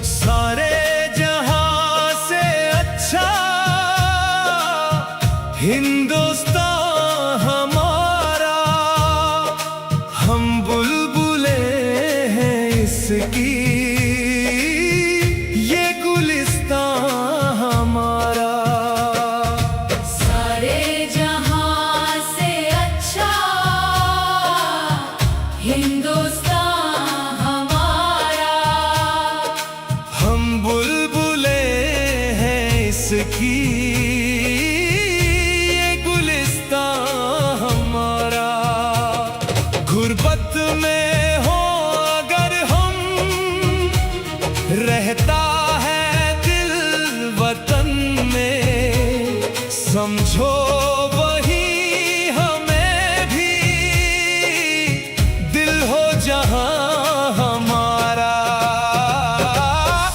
सारे जहां से अच्छा हिंदुस्तान हमारा, हम बुलबुले हैं इसकी, ये गुलिस्तान हमारा। सारे जहां से अच्छा हिंदुस्तान हमारा, हम बुलबुले हैं इसकी, गुर्बत में हो अगर हम, रहता है दिल वतन में, समझो वही हमें भी दिल हो जहां हमारा।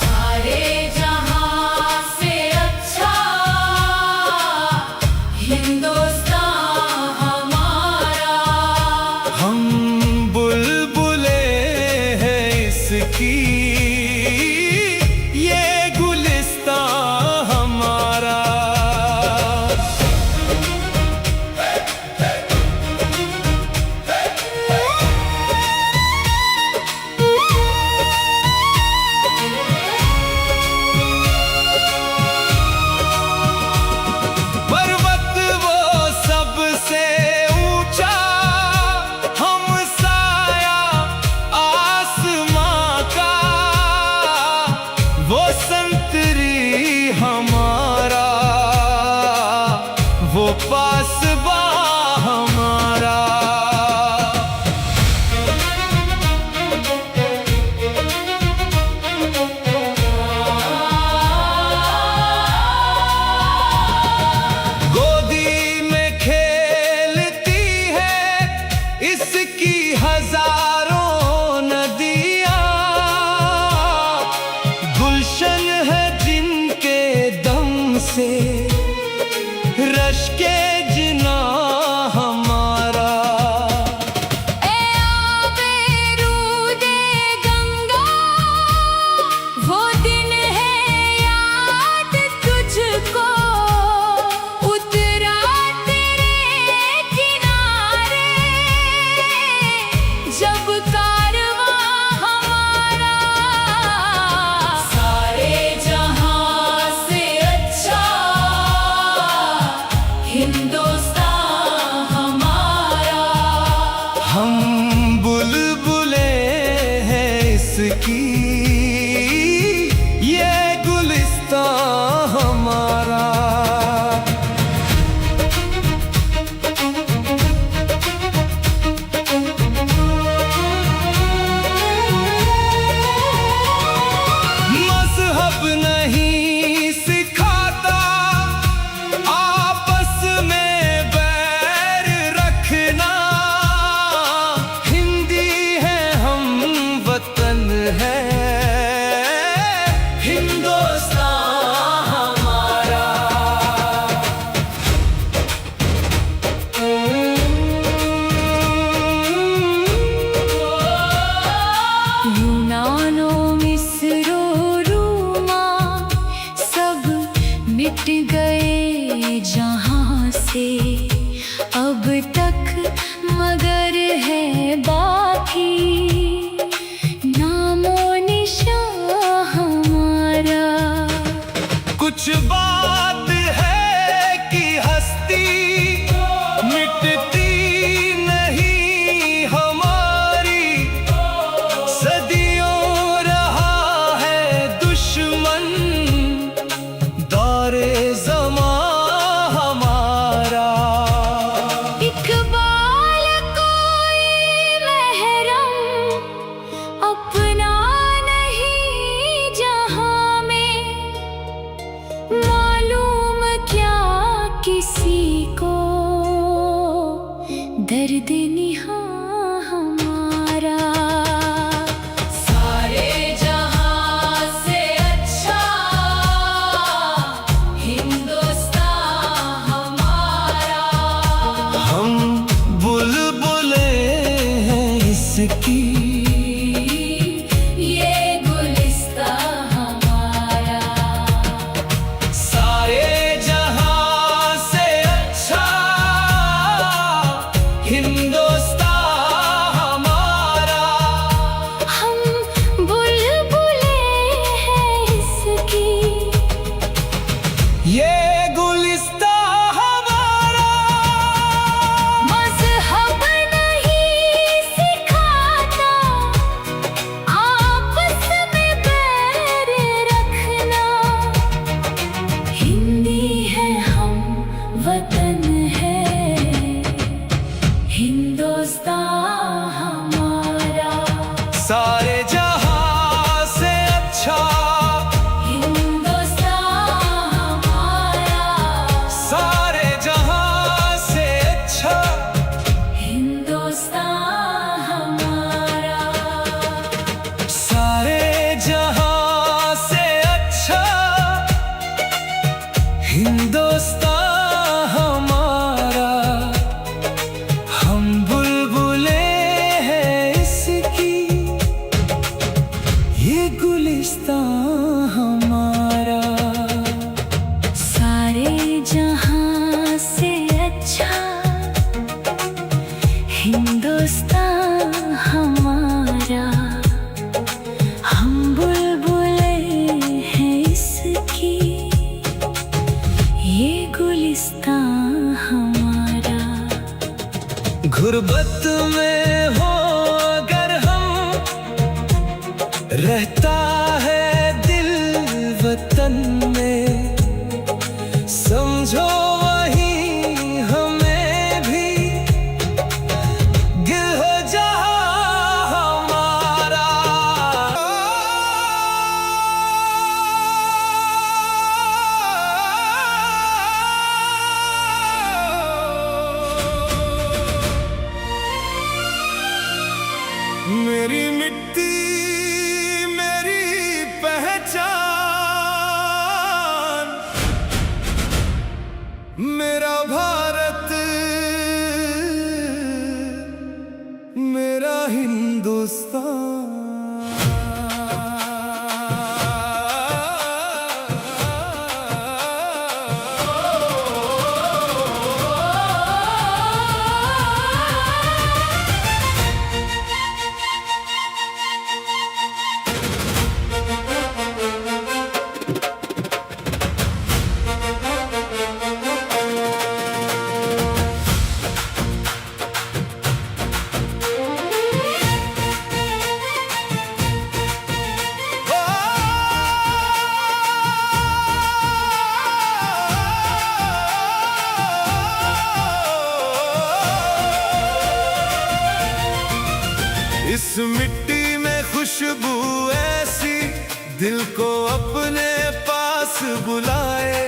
सारे जहां से अच्छा हिंदुस्तान हमारा, हम बुलबुले हैं इसकी, ये गुलिस्तान हमारा। पर्वत वो सबसे ऊंचा, हम साया आसमां का, वो संतरी हमारा, वो पासबा हमारा। गोदी में खेलती है इसकी हजारों नदियां, गुलशन है जिनके दम से रश के जिना हमारा। ए आबे रूदे गंगा, वो दिन है याद तुझको, उतरा तेरे किनारे जब कारवां हमारा। सारे जहां से अच्छा हिंदुस्तान हमारा, हम बुलबुले हैं इसकी, ये गुलिस्तान हमारा। मज़हब नहीं सिखाता आपस में बैर रखना, हिंदी है हम वतन है हिंदुस्तान हमारा। यूनानो मिस्रो रूमा सब मिट गए जहां से, अब तक मगर है बाकी नामो निशान हमारा। कुछ बात है कि हस्ती मिटती नहीं हमारी, सदियों रहा है दुश्मन दौरे ज़मां हमारा। इकबाल कोई महरम अपना नहीं जहां में, मालूम क्या किसी को दर्द निहा हमारा। सारे जहां से अच्छा हिंदुस्तान इसकी। ये गुलिस्ता हमारा सारे जहां से अच्छा हिंदुस्तान हमारा। हम बुलबुलें हैं इसकी। ये गुलिस्ता हमारा। मज़हब नहीं सिखाता आपस में बैर रखना। हिंदी है हम, वतन है हिंदुस्तान हमारा। सारे जहां से अच्छा हिंदुस्तान हमारा। सारे जहां से अच्छा हिंदुस्तान हमारा। सारे जहां से अच्छा हिंदुस्तान हमारा। हम बुलबुलें हैं इसकी। ये गुलिस्तान हमारा। सारे जहां से अच्छा हिंदुस्तान हमारा। हम बुलबुलें हैं इसकी। ये गुलिस्तान हमारा। गुर्बत में हो अगर हम, रहता है दिल वतन में। समझो वहीं हमें भी गिल है जहां हमारा। मेरी मिट्टी मेरी पहचान, मेरा भारत मेरा इस मिट्टी में खुशबू ऐसी दिल को अपने पास बुलाए।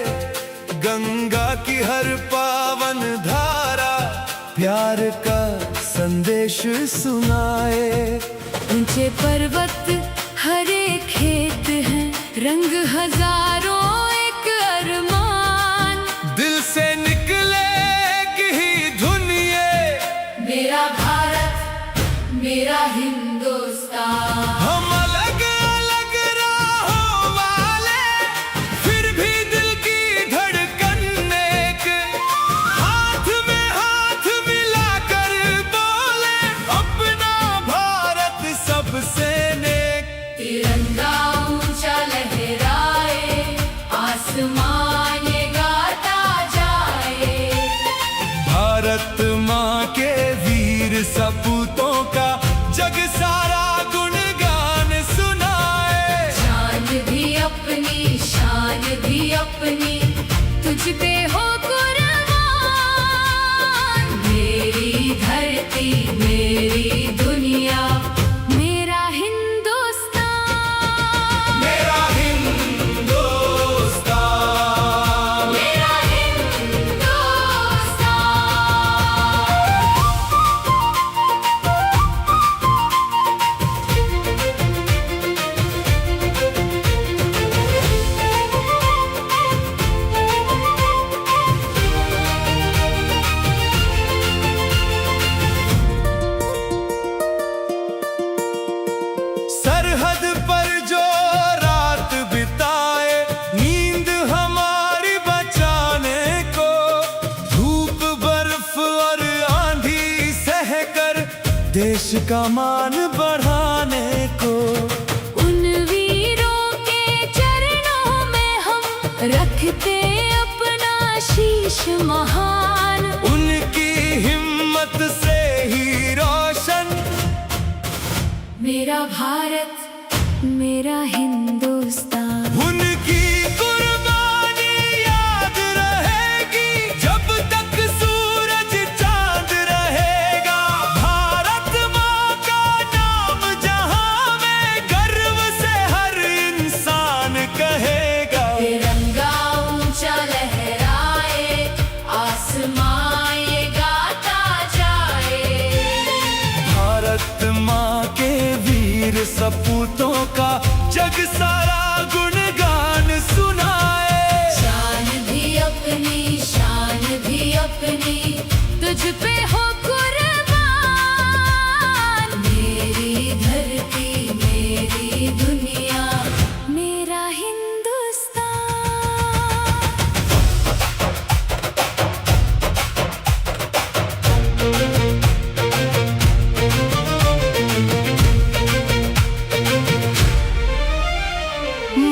गंगा की हर पावन धारा प्यार का संदेश सुनाए। ऊंचे पर्वत हरे खेत हैं, रंग हजारों एक अरमान। दिल से निकलेगी ही धुन ये, मेरा भारत मेरा हिंदुस्तान। हम अलग अलग राहों वाले, फिर भी दिल की धड़कन एक। हाथ में हाथ मिलाकर बोले, अपना भारत सबसे नेक। तिरंगा ऊंचा लहराए, आसमान ये गाता जाए। भारत माँ के वीर सपूतों का जग सारा गुणगान सुनाए। शान भी अपनी, शान भी अपनी, तुझ पे हो कुर्बान। मेरी धरती मेरी दुनिया, मेरा हिंदुस्तान। मेरा हिंदुस्तान। मेरा हिंदुस्तान। देश का मान बढ़ाने को। उन वीरों के चरणों में हम रखते अपना शीश महान। उनकी हिम्मत से ही रोशन मेरा भारत, मेरा हिंदुस्तान। उनकी कुर्बानी याद रहेगी जब तक सूरज चांद रहेगा। भारत माँ का नाम जहां में गर्व से हर इंसान कहेगा। तिरंगा ऊंचा लहराए, आसमां ये गाता जाए। भारत माँ के वीर सपूतों का जग सारा गुणगान सुनाए। शान भी अपनी, शान भी अपनी, तुझ पे हो कुर्बान। मेरी धरती, मेरी दुनिया, मेरा हिंदुस्तान।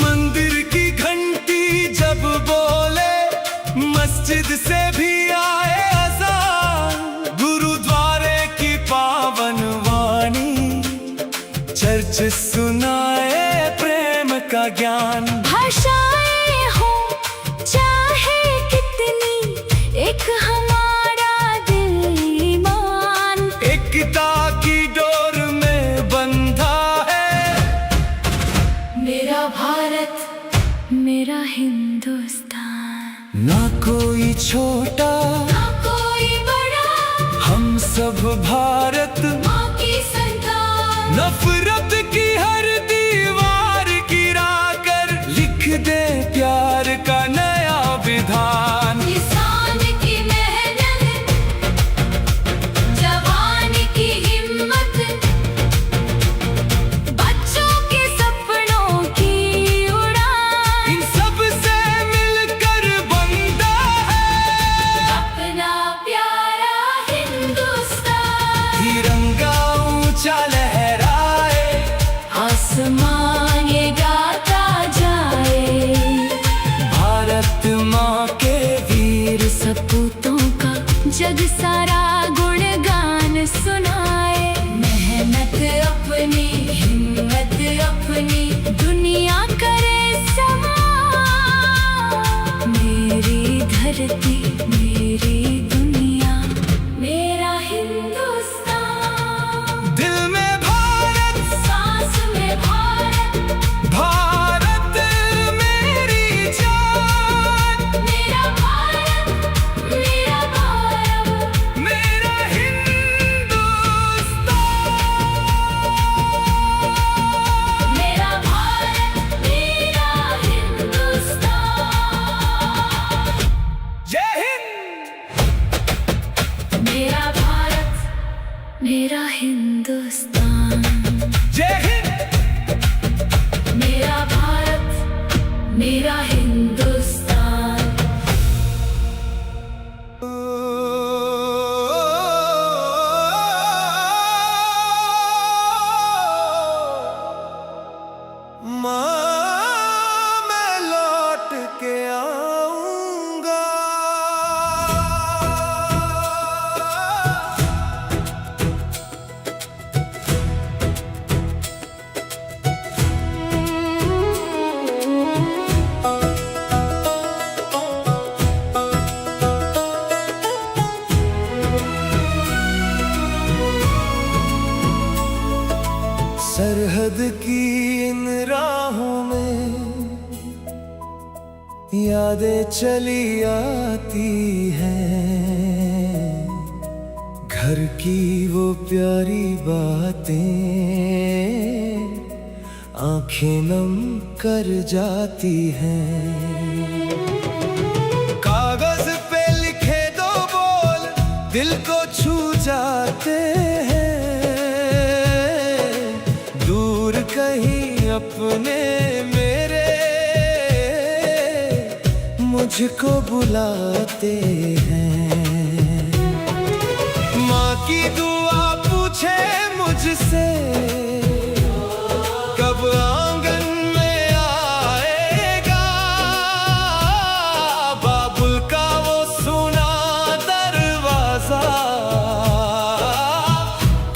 मंदिर की घंटी जब बोले, मस्जिद से भी आए अज़ान। गुरुद्वारे की पावन वाणी, चर्च सुनाए प्रेम का ज्ञान। भाषाएं हो चाहे कितनी, एक हमारा दिल ईमान। एकता की डोर में बंधा है मेरा भारत, मेरा हिंदुस्तान। ना कोई छोटा, ना कोई बड़ा, हम सब भारत माँ की संतान। नफरत की हर दीवार गिरा कर लिख दे प्यार का नया विधान। किसान की मेहनत, जवान की हिम्मत, बच्चों के सपनों की उड़ान। इन सब से मिलकर बनता है अपना प्यारा हिंदुस्तान। तिरंगा ऊंचा लहराए, आसमां ये गाता जाए। भारत माँ के वीर सपूतों का जग सारा गुणगान सुनाए। मेहनत अपनी, हिम्मत अपनी, दुनिया करे समान। मेरी धरती, मेरी दुनिया, मेरा हिंदुस्तान। दिल में भारत, सांस में भारत, भारत मेरी जान। मेरा भारत, मेरा भारत, मेरा हिंदुस्तान। मेरा भारत, मेरा हिंदुस्तान। जय हिंद। मेरा भारत, मेरा हिंदुस्तान। जय हिंद। मेरा भारत, मेरा हिंदुस्तान। माँ मैं लौट के आऊंगा। सरहद की इन राहों में यादें चली आती हैं। घर की वो प्यारी बातें आंखें नम कर जाती हैं। कागज पे लिखे दो बोल दिल को छू जाते हैं। दूर कहीं अपने मेरे मुझको बुलाते हैं। माँ की दुआ पूछे मुझसे, कब आंगन में आएगा बाबुल का वो सुना दरवाजा,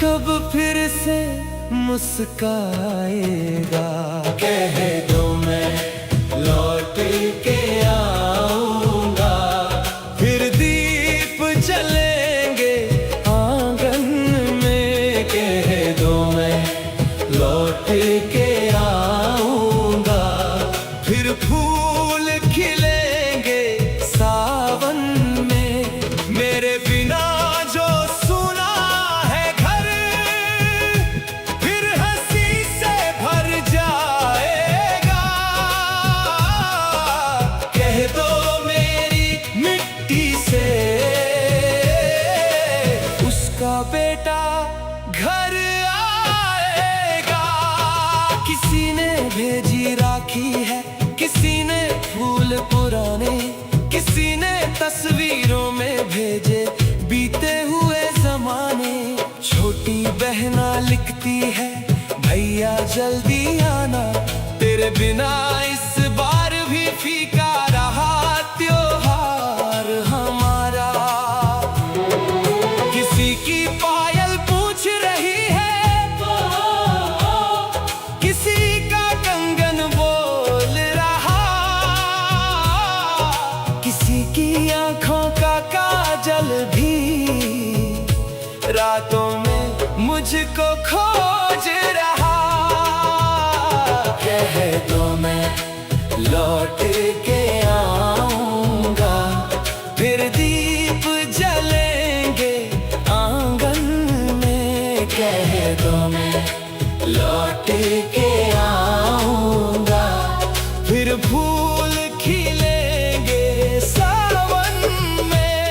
कब फिर से मुस्काएगा। कह दो मैं लौट के आऊंगा, फिर दीप जलेंगे आंगन में। कह दो मैं लौट के आऊंगा, फिर फूल खिलेंगे सावन में। मेरे बिना जो सुना है घर, फिर हंसी से भर जाएगा। कह दो मेरी मिट्टी से उसका बेटा घर आएगा। किसी ने भेजी राखी है, किसी ने फूल पुराने, किसी ने तस्वीरों में भेजे बीते हुए जमाने। छोटी बहना लिखती है भैया जल्दी आना, तेरे बिना इस बार भी फीका रहा त्योहार हमारा। किसी की पायल पूछ रही है, किसी का कंगन बोल रहा, किसी की आंखों का काजल भी रातों में मुझको खोज रहा। कह दो मैं लौट के आऊंगा, फिर दीप जलेंगे आंगन में। कह दो मैं लौट के आऊंगा, फिर फूल खिलेंगे सावन में।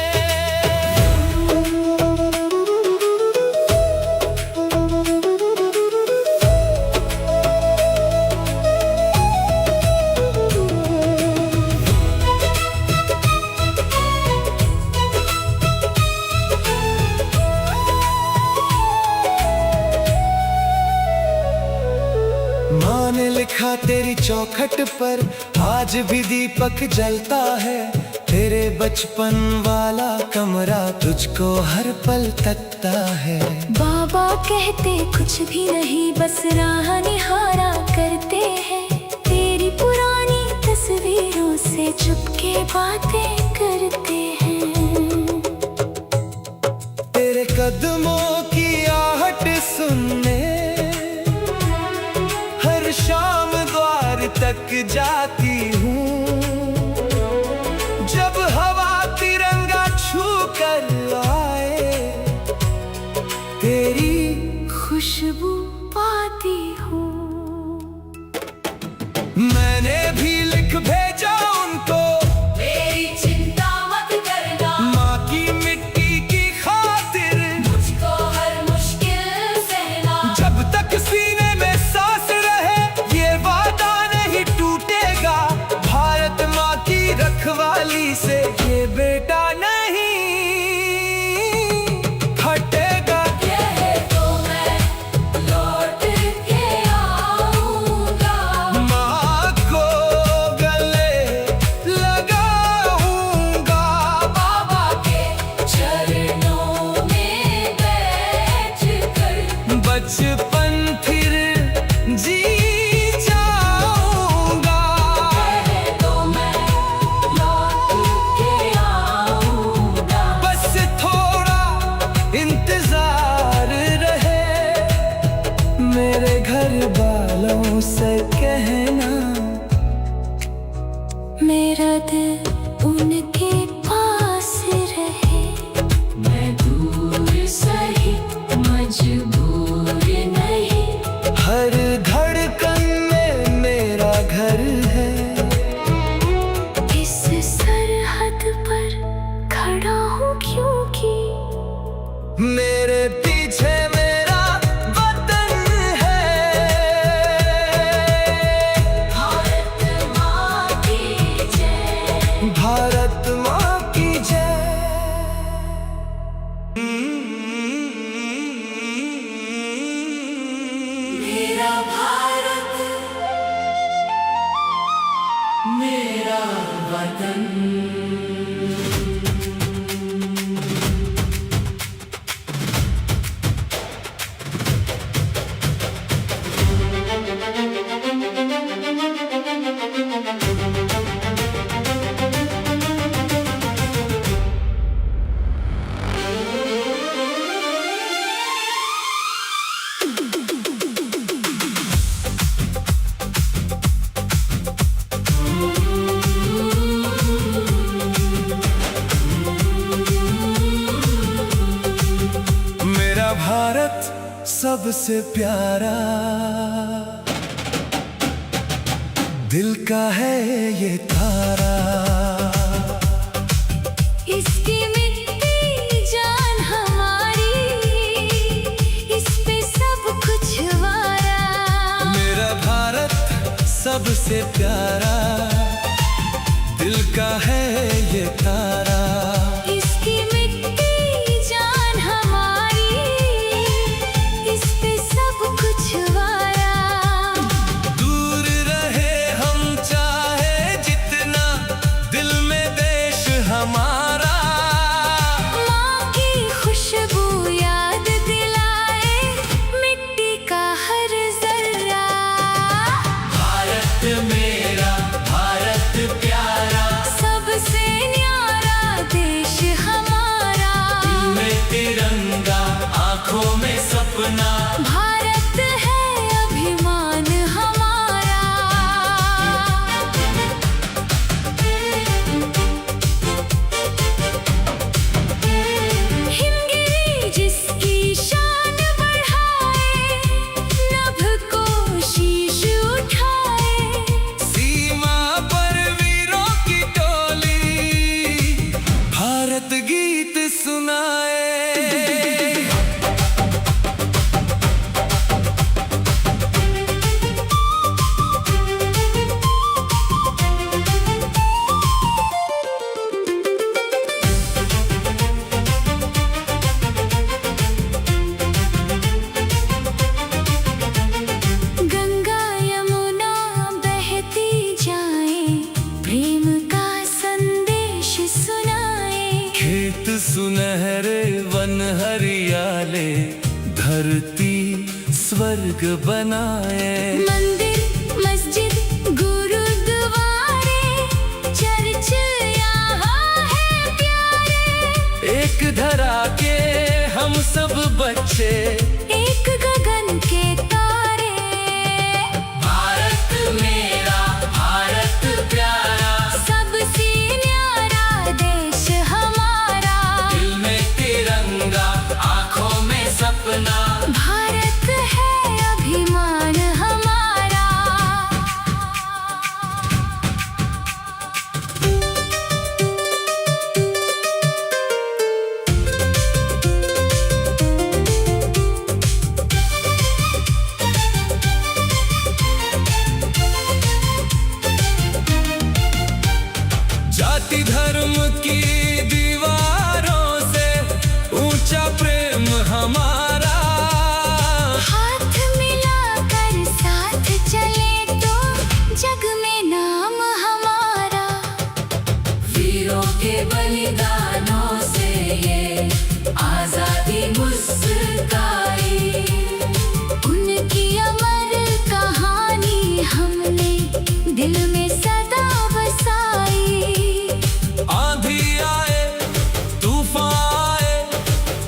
माँ ने लिखा तेरी चौखट पर आज भी दीपक जलता है। तेरे बचपन वाला कमरा तुझको हर पल तकता है। बाबा कहते कुछ भी नहीं, बस राह निहारा करते हैं। तेरी पुरानी तस्वीरों से चुपके बातें करते हैं। तेरे कदमों की आहट सुनने हर शाम द्वार तक जाती हूँ। जब हवा तिरंगा छू कर आए, तेरी खुशबू पाती हूँ। मैंने भी लिख भेजा उनको, मेरी चिंता मत करना, माँ की मिट्टी की खातिर मुझको हर मुश्किल सहना। जब तक सीने में सांस रहे ये वादा नहीं टूटेगा। भारत माँ की रखवाली से ये बेटा नहीं हटेगा। कह दो मैं लौट के आऊंगा, माँ को गले लगाऊंगा, बाबा के चरणों में बैठकर बचपन फिर जी जाऊंगा। कह दो मैं लौट के मेरा भारत सबसे प्यारा, दिल का है ये तारा। इसकी मिट्टी जान हमारी, इस पे सब कुछ वारा। मेरा भारत सबसे प्यारा, दिल का है ये तारा। इसकी मिट्टी जान हमारी, इस पे सब कुछ वारा। दूर रहे हम चाहे जितना, दिल में देश हमारा। माँ की खुशबू याद दिलाए, मिट्टी का हर जर्रा। भारत मेरा, भारत प्यारा, सबसे न्यारा देश हमारा। दिल में तिरंगा, आँखों में सपना। भारत है अभिमान हमारा। हिमगिरी जिसकी शान बढ़ाए, नभ को शीश उठाए। सीमा पर वीरों की टोली, भारत गीत सुनाए। गंगा यमुना बहती जाए, प्रेम का संदेश सुनाए। खेत सुनहरे वन हरियाले, धरती स्वर्ग बनाए। मंदिर मस्जिद गुरुद्वारे, चर्च यहाँ है प्यारे। एक धरा के हम सब बच्चे, एक गगन के तारे। भारत मेरा, भारत प्यारा, सबसे न्यारा देश हमारा। दिल में तिरंगा, आँखों में सपना। भारत है अभिमान हमारा। जाति धर्म की दीवारों से ऊंचा प्रेम हमारा। हाथ मिलाकर साथ चले तो जग में नाम हमारा। वीरों के बलिदानों से ये आजादी मुस्काई। उनकी अमर कहानी हमने दिल में सदा बसाई। आंधी आए, तूफान आए,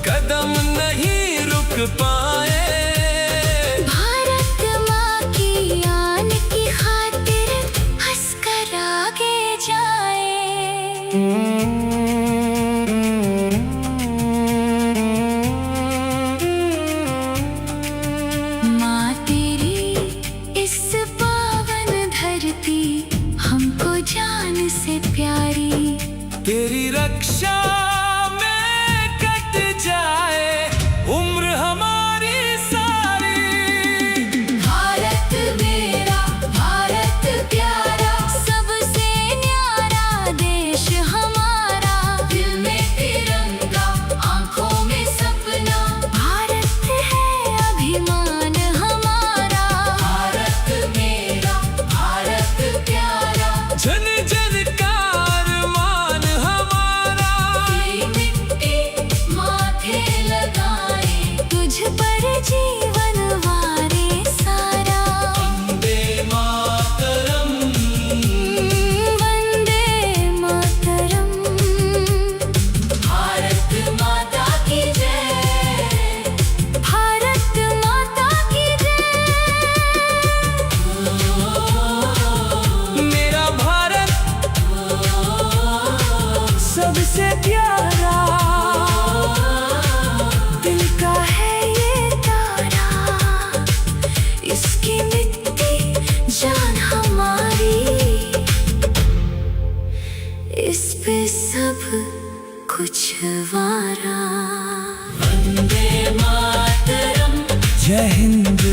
कदम नहीं रुक पाए। भारत माँ की आन की खातिर हंसकर आगे जाए। माँ तेरी इस पावन धरती हमको जान से प्यारी। तेरी रक्षा में कट जाए उम्र हमारी सारी। भारत मेरा, भारत प्यारा, सबसे न्यारा देश हमारा। दिल में तिरंगा, आँखों में सपना। भारत है अभिमान हमारा। भारत मेरा, भारत प्यारा, जन जन कार से प्यारा, दिल का है ये तारा, इसकी मिट्टी जान हमारी, इस पे सब कुछ वारा। वंदे मातरम। जय हिंद